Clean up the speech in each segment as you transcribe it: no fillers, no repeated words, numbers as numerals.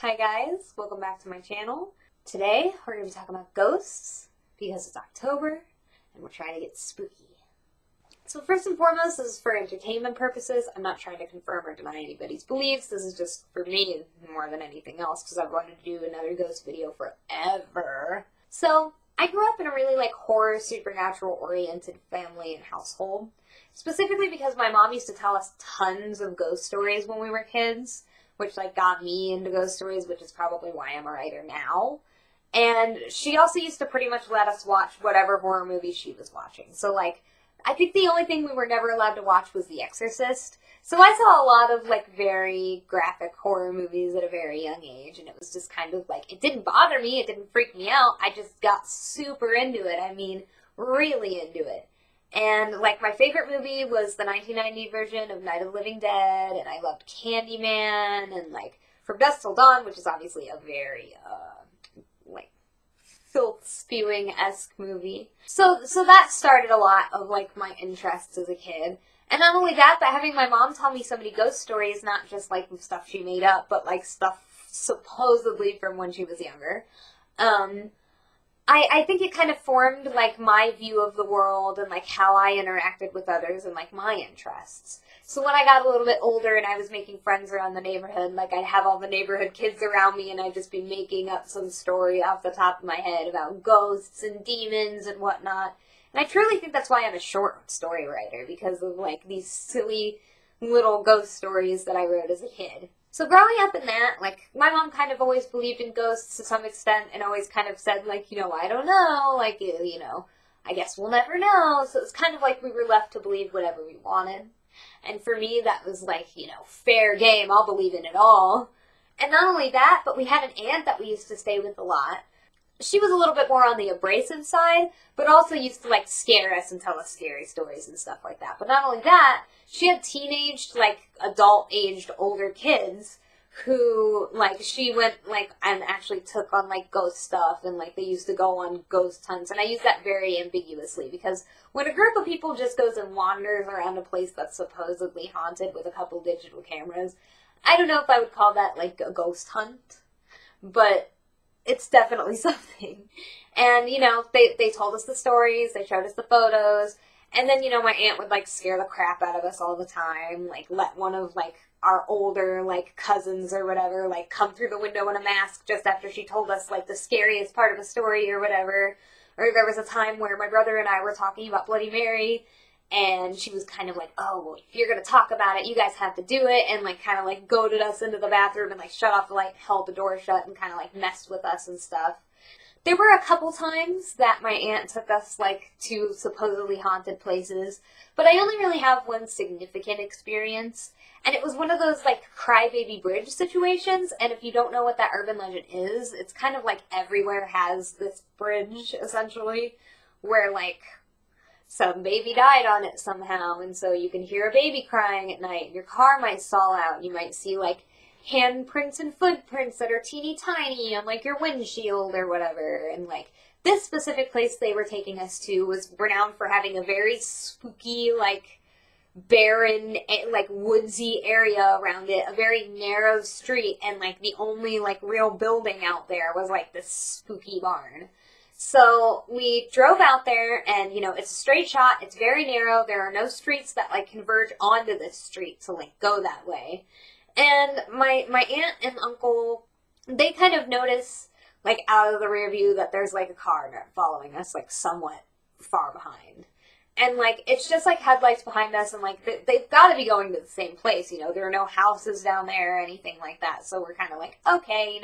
Hi guys, welcome back to my channel. Today we're going to be talking about ghosts because it's October and we're trying to get spooky. So first and foremost, this is for entertainment purposes. I'm not trying to confirm or deny anybody's beliefs. This is just for me more than anything else because I've wanted to do another ghost video forever. So I grew up in a really horror, supernatural oriented family and household. Specifically because my mom used to tell us tons of ghost stories when we were kids, which got me into ghost stories, which is probably why I'm a writer now. And she also used to pretty much let us watch whatever horror movie she was watching. So I think the only thing we were never allowed to watch was The Exorcist. So I saw a lot of very graphic horror movies at a very young age, and it was just kind of it didn't bother me, it didn't freak me out. I just got super into it. I mean, really into it. And my favorite movie was the 1990 version of Night of the Living Dead, and I loved Candyman, and From Dusk Till Dawn, which is obviously a very filth-spewing-esque movie. So that started a lot of my interests as a kid. And not only that, but having my mom tell me so many ghost stories, not just stuff she made up, but stuff supposedly from when she was younger. I think it kind of formed my view of the world and how I interacted with others and my interests. So when I got a little bit older and I was making friends around the neighborhood, I'd have all the neighborhood kids around me and I'd just be making up some story off the top of my head about ghosts and demons and whatnot. And I truly think that's why I'm a short story writer, because of these silly little ghost stories that I wrote as a kid. So growing up in that, my mom kind of always believed in ghosts to some extent and always kind of said, I don't know, I guess we'll never know. So it's kind of we were left to believe whatever we wanted. And for me, that was fair game, I'll believe in it all. And not only that, but we had an aunt that we used to stay with a lot. She was a little bit more on the abrasive side, but also used to scare us and tell us scary stories and stuff like that. But not only that, she had teenaged, adult-aged older kids who, she went, and actually took on, ghost stuff, and, they used to go on ghost hunts. And I use that very ambiguously, because when a group of people just goes and wanders around a place that's supposedly haunted with a couple digital cameras, I don't know if I would call that, a ghost hunt, but it's definitely something. And, they told us the stories, they showed us the photos, and then, my aunt would, scare the crap out of us all the time, let one of, our older, cousins or whatever, come through the window in a mask just after she told us, the scariest part of a story or whatever. Or there was a time where my brother and I were talking about Bloody Mary, and she was kind of oh, well, if you're going to talk about it, you guys have to do it, and, kind of, goaded us into the bathroom and, shut off the light, held the door shut, and kind of, messed with us and stuff. There were a couple times that my aunt took us, to supposedly haunted places, but I only really have one significant experience, and it was one of those, crybaby bridge situations, and if you don't know what that urban legend is, it's kind of everywhere has this bridge, essentially, where, some baby died on it somehow, and so you can hear a baby crying at night, and your car might stall out, and you might see, handprints and footprints that are teeny tiny on, your windshield or whatever, and, this specific place they were taking us to was renowned for having a very spooky, barren, woodsy area around it, a very narrow street, and, the only, real building out there was, this spooky barn. So we drove out there, and, it's a straight shot, it's very narrow, there are no streets that, converge onto this street to, go that way. And my aunt and uncle, they kind of notice, out of the rear view that there's, a car following us, somewhat far behind. And, it's just, headlights behind us, and, they've got to be going to the same place, there are no houses down there or anything like that, so we're kind of okay,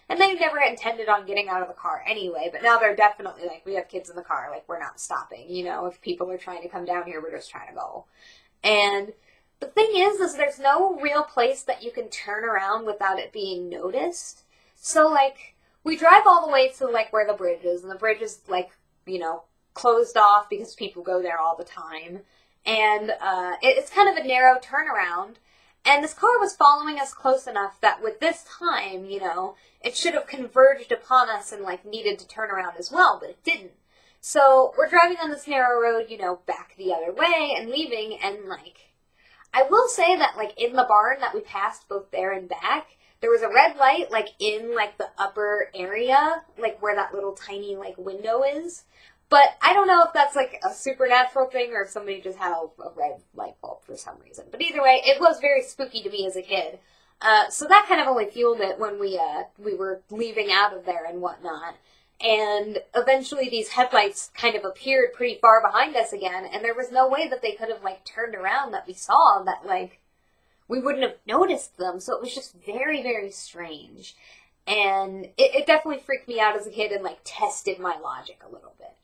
and they never intended on getting out of the car anyway, but now they're definitely, we have kids in the car, we're not stopping, if people are trying to come down here, we're just trying to go. And the thing is there's no real place that you can turn around without it being noticed. So, we drive all the way to, where the bridge is, and the bridge is, closed off because people go there all the time. And it's kind of a narrow turnaround. And this car was following us close enough that with this time, it should have converged upon us and, needed to turn around as well, but it didn't. So we're driving on this narrow road, back the other way and leaving, and, I will say that, in the barn that we passed both there and back, there was a red light, like, in, like, the upper area, like, where that little tiny, like, window is. But I don't know if that's, like, a supernatural thing or if somebody just had a red light bulb for some reason. But either way, it was very spooky to me as a kid. So that kind of only fueled it when we were leaving out of there and whatnot. And eventually these headlights kind of appeared pretty far behind us again, and there was no way that they could have, like, turned around that we saw that, like, we wouldn't have noticed them. So it was just very, very strange. And it definitely freaked me out as a kid and, like, tested my logic a little bit.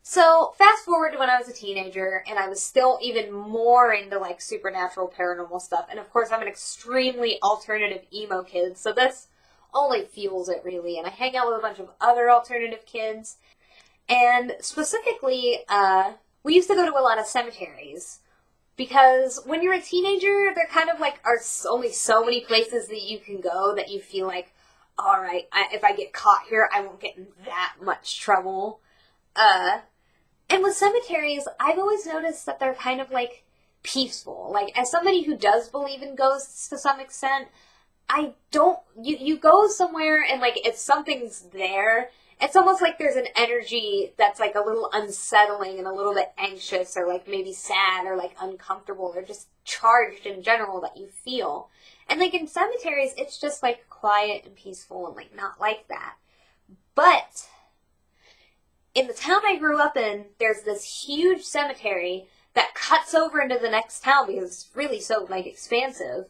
So fast forward to when I was a teenager, and I was still even more into, like, supernatural paranormal stuff. And of course I'm an extremely alternative emo kid, so this only fuels it, really. And I hang out with a bunch of other alternative kids. And specifically, we used to go to a lot of cemeteries. Because when you're a teenager, there kind of, like, are only so many places that you can go that you feel like, alright, if I get caught here, I won't get in that much trouble. And with cemeteries, I've always noticed that they're kind of, like, peaceful. Like, as somebody who does believe in ghosts to some extent, you go somewhere and, like, if something's there, it's almost like there's an energy that's, like, a little unsettling and a little bit anxious or, like, maybe sad or, like, uncomfortable or just charged in general that you feel. And, like, in cemeteries, it's just, like, quiet and peaceful and, like, not like that. But in the town I grew up in, there's this huge cemetery that cuts over into the next town because it's really so, like, expansive.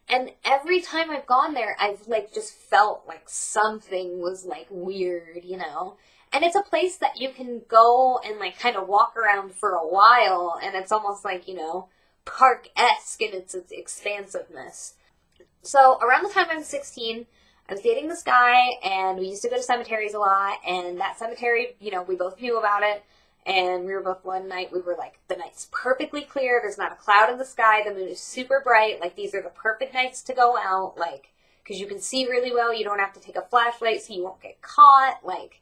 And every time I've gone there, I've, like, just felt like something was, like, weird, you know? And it's a place that you can go and, like, kind of walk around for a while, and it's almost like, you know, park-esque in its expansiveness. So around the time I was 16, I was dating this guy, and we used to go to cemeteries a lot, and that cemetery, you know, we both knew about it. And we were both one night, we were like, the night's perfectly clear, there's not a cloud in the sky, the moon is super bright, like, these are the perfect nights to go out, like, because you can see really well, you don't have to take a flashlight so you won't get caught, like,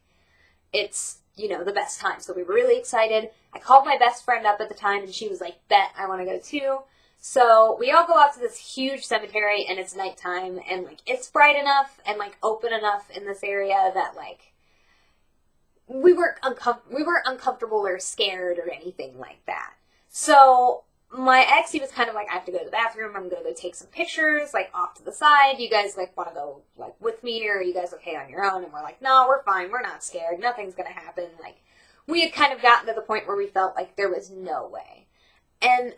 it's, you know, the best time. So we were really excited. I called my best friend up at the time, and she was like, bet, I want to go too. So we all go out to this huge cemetery, and it's nighttime, and, like, it's bright enough and, like, open enough in this area that, like, we weren't uncomfortable or scared or anything like that. So my ex, he was kind of like, I have to go to the bathroom, I'm going to go take some pictures, like, off to the side. You guys, like, want to go, like, with me, or are you guys okay on your own? And we're like, no, we're fine, we're not scared, nothing's going to happen. Like, we had kind of gotten to the point where we felt like there was no way. And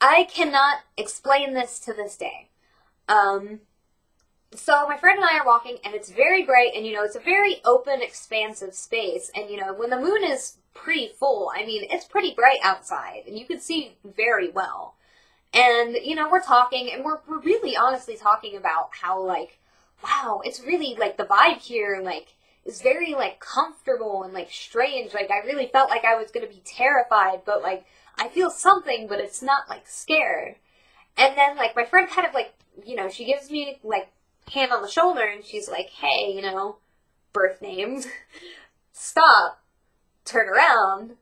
I cannot explain this to this day. So my friend and I are walking, and it's very bright, and, you know, it's a very open, expansive space, and, you know, when the moon is pretty full, I mean, it's pretty bright outside, and you can see very well. And, you know, we're talking, and we're really honestly talking about how, like, wow, it's really, like, the vibe here, like, is very, like, comfortable and, like, strange. Like, I really felt like I was going to be terrified, but, like, I feel something, but it's not, like, scared. And then, like, my friend kind of, like, you know, she gives me, like, hand on the shoulder, and she's like, hey, you know, birth names, stop, turn around.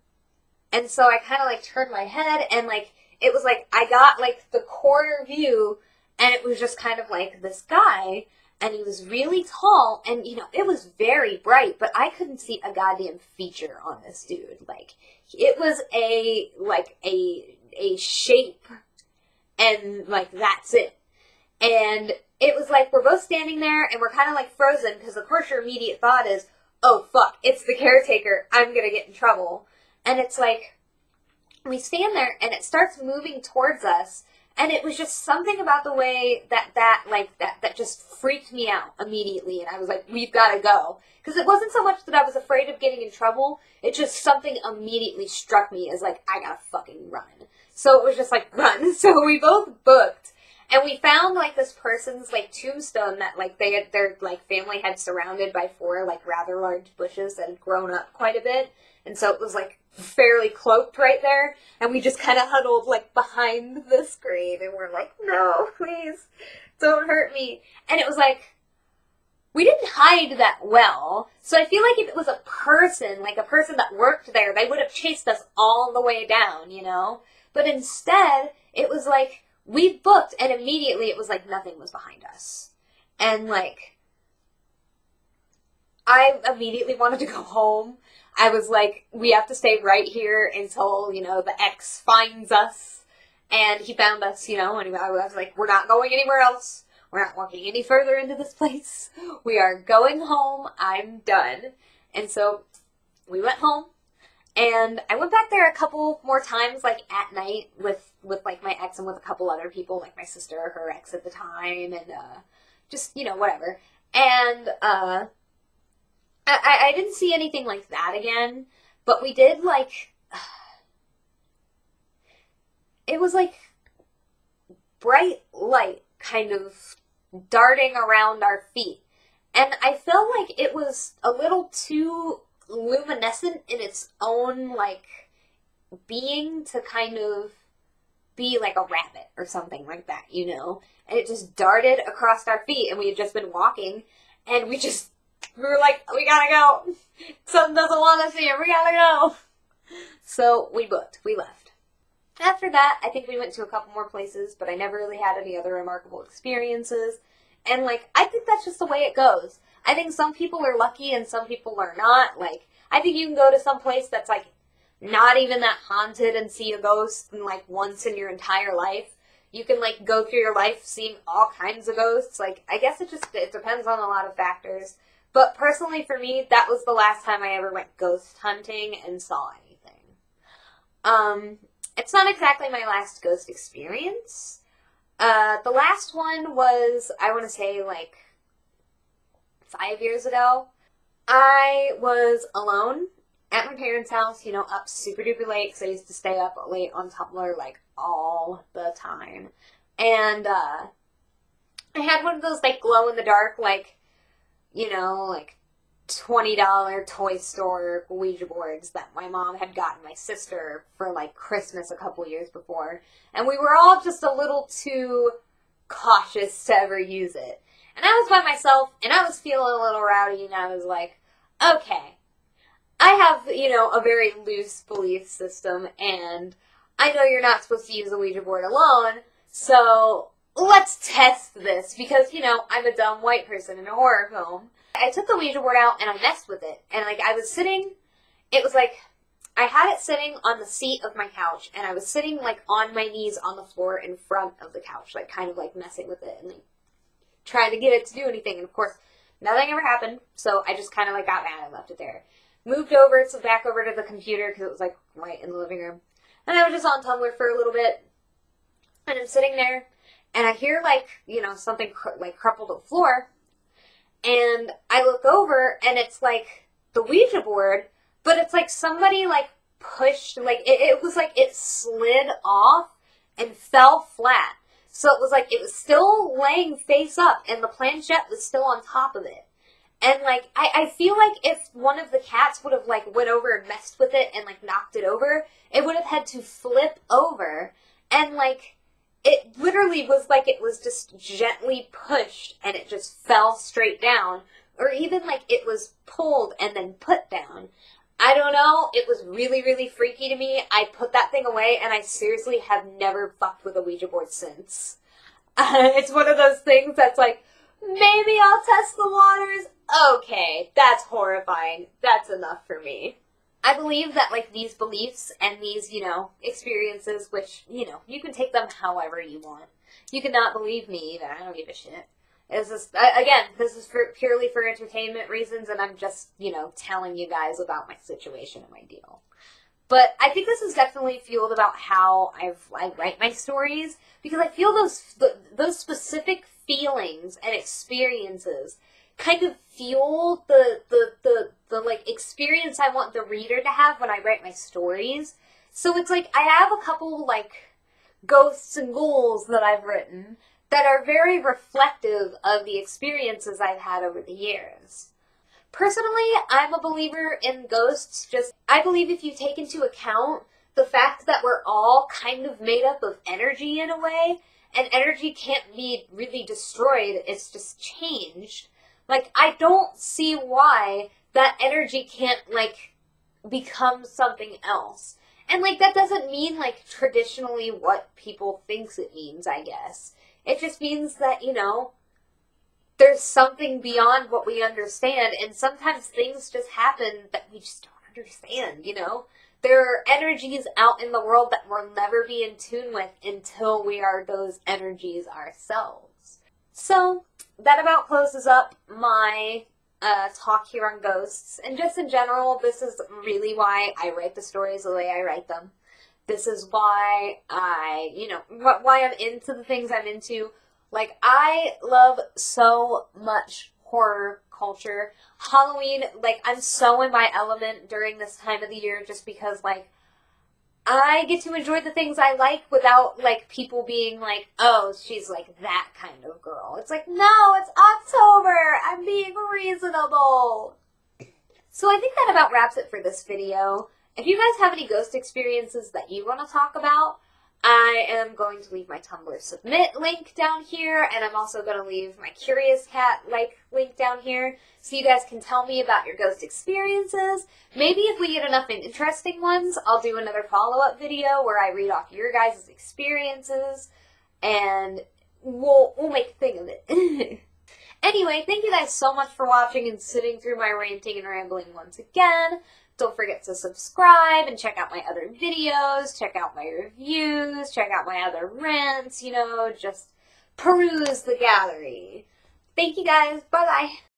And so I kind of, like, turned my head, and, like, it was like, I got, like, the corner view, and it was just kind of like this guy, and he was really tall, and, you know, it was very bright, but I couldn't see a goddamn feature on this dude. Like, it was a shape, and, like, that's it. And it was like, we're both standing there, and we're kind of, like, frozen, because of course your immediate thought is, oh, fuck, it's the caretaker, I'm gonna get in trouble. And it's like, we stand there, and it starts moving towards us, and it was just something about the way that just freaked me out immediately, and I was like, we've gotta go. Because it wasn't so much that I was afraid of getting in trouble, it just something immediately struck me as, like, I gotta fucking run. So it was just like, run. So we both booked. And we found, like, this person's, like, tombstone that, like, their, like, family had surrounded by 4, like, rather large bushes that had grown up quite a bit. And so it was, like, fairly cloaked right there. And we just kind of huddled, like, behind the screen. And we're like, no, please, don't hurt me. And it was like, we didn't hide that well. So I feel like if it was a person, like a person that worked there, they would have chased us all the way down, you know? But instead, it was like, we booked, and immediately it was like nothing was behind us. And like, I immediately wanted to go home. I was like, we have to stay right here until, you know, the ex finds us. And he found us, you know, and I was like, we're not going anywhere else. We're not walking any further into this place. We are going home. I'm done. And so we went home. And I went back there a couple more times, like, at night with like, my ex and with a couple other people, like my sister, her ex at the time, and, just, you know, whatever. And, I didn't see anything like that again, but we did, like, it was, like, bright light kind of darting around our feet. And I felt like it was a little too luminescent in its own, like, being to kind of be like a rabbit or something like that, you know? And it just darted across our feet, and we had just been walking, and we were like, we gotta go. Something doesn't want us here. We gotta go. So we booked. We left. After that, I think we went to a couple more places, but I never really had any other remarkable experiences. And, like, I think that's just the way it goes. I think some people are lucky and some people are not. Like, I think you can go to some place that's, like, not even that haunted and see a ghost like once in your entire life. You can, like, go through your life seeing all kinds of ghosts. Like, I guess it depends on a lot of factors. But personally for me, that was the last time I ever went ghost hunting and saw anything. It's not exactly my last ghost experience. The last one was, I want to say, like, 5 years ago. I was alone at my parents' house, you know, up super duper late, because I used to stay up late on Tumblr, like, all the time. And, I had one of those, like, glow-in-the-dark, like, you know, like, $20 toy store Ouija boards that my mom had gotten my sister for, like, Christmas a couple years before. And we were all just a little too cautious to ever use it. And I was by myself, and I was feeling a little rowdy, and I was like, okay, I have, you know, a very loose belief system, and I know you're not supposed to use a Ouija board alone, so let's test this, because, you know, I'm a dumb white person in a horror film. I took the Ouija board out, and I messed with it, and, like, I was sitting, it was, like, I had it sitting on the seat of my couch, and I was sitting, like, on my knees on the floor in front of the couch, like, kind of, like, messing with it, and, like, trying to get it to do anything, and, of course, nothing ever happened, so I just kind of, like, got mad and left it there. Moved over, so back over to the computer, because it was, like, right in the living room, and I was just on Tumblr for a little bit, and I'm sitting there, and I hear, like, you know, something, like, crumpled to the floor, and I look over, and it's, like, the Ouija board, but it's, like, somebody, like, pushed, like, it was, like, it slid off and fell flat. So it was, like, it was still laying face up, and the planchette was still on top of it. And, like, I feel like if one of the cats would have, like, went over and messed with it and, like, knocked it over, it would have had to flip over, and, like, it literally was like it was just gently pushed and it just fell straight down. Or even like it was pulled and then put down. I don't know. It was really, really freaky to me. I put that thing away and I seriously have never fucked with a Ouija board since. It's one of those things that's like, maybe I'll test the waters. Okay, that's horrifying. That's enough for me. I believe that, like, these beliefs and these, you know, experiences, which, you know, you can take them however you want. You cannot believe me even. I don't give a shit. It's just, again, this is purely for entertainment reasons, and I'm just, you know, telling you guys about my situation and my deal. But I think this is definitely fueled about how I write my stories, because I feel those specific feelings and experiences kind of fuel the like experience I want the reader to have when I write my stories. So it's like I have a couple like ghosts and ghouls that I've written that are very reflective of the experiences I've had over the years. Personally, I'm a believer in ghosts. I believe if you take into account the fact that we're all kind of made up of energy in a way, and energy can't be really destroyed, it's just changed. Like, I don't see why that energy can't, like, become something else. And, like, that doesn't mean, like, traditionally what people thinks it means, I guess. It just means that, you know, there's something beyond what we understand, and sometimes things just happen that we just don't understand, you know? There are energies out in the world that we'll never be in tune with until we are those energies ourselves. So, that about closes up my talk here on ghosts. And just in general, this is really why I write the stories the way I write them. This is why why I'm into the things I'm into. Like, I love so much horror culture. Halloween, like, I'm so in my element during this time of the year just because, like, I get to enjoy the things I like without, like, people being like, oh, she's, like, that kind of girl. It's like, no, it's October! I'm being reasonable! So I think that about wraps it for this video. If you guys have any ghost experiences that you want to talk about, I am going to leave my Tumblr submit link down here, and I'm also going to leave my Curious Cat link down here, so you guys can tell me about your ghost experiences. Maybe if we get enough interesting ones, I'll do another follow-up video where I read off your guys' experiences, and we'll make a thing of it. Anyway, thank you guys so much for watching and sitting through my ranting and rambling once again. Don't forget to subscribe and check out my other videos, check out my reviews, check out my other rants, you know, just peruse the gallery. Thank you guys. Bye-bye.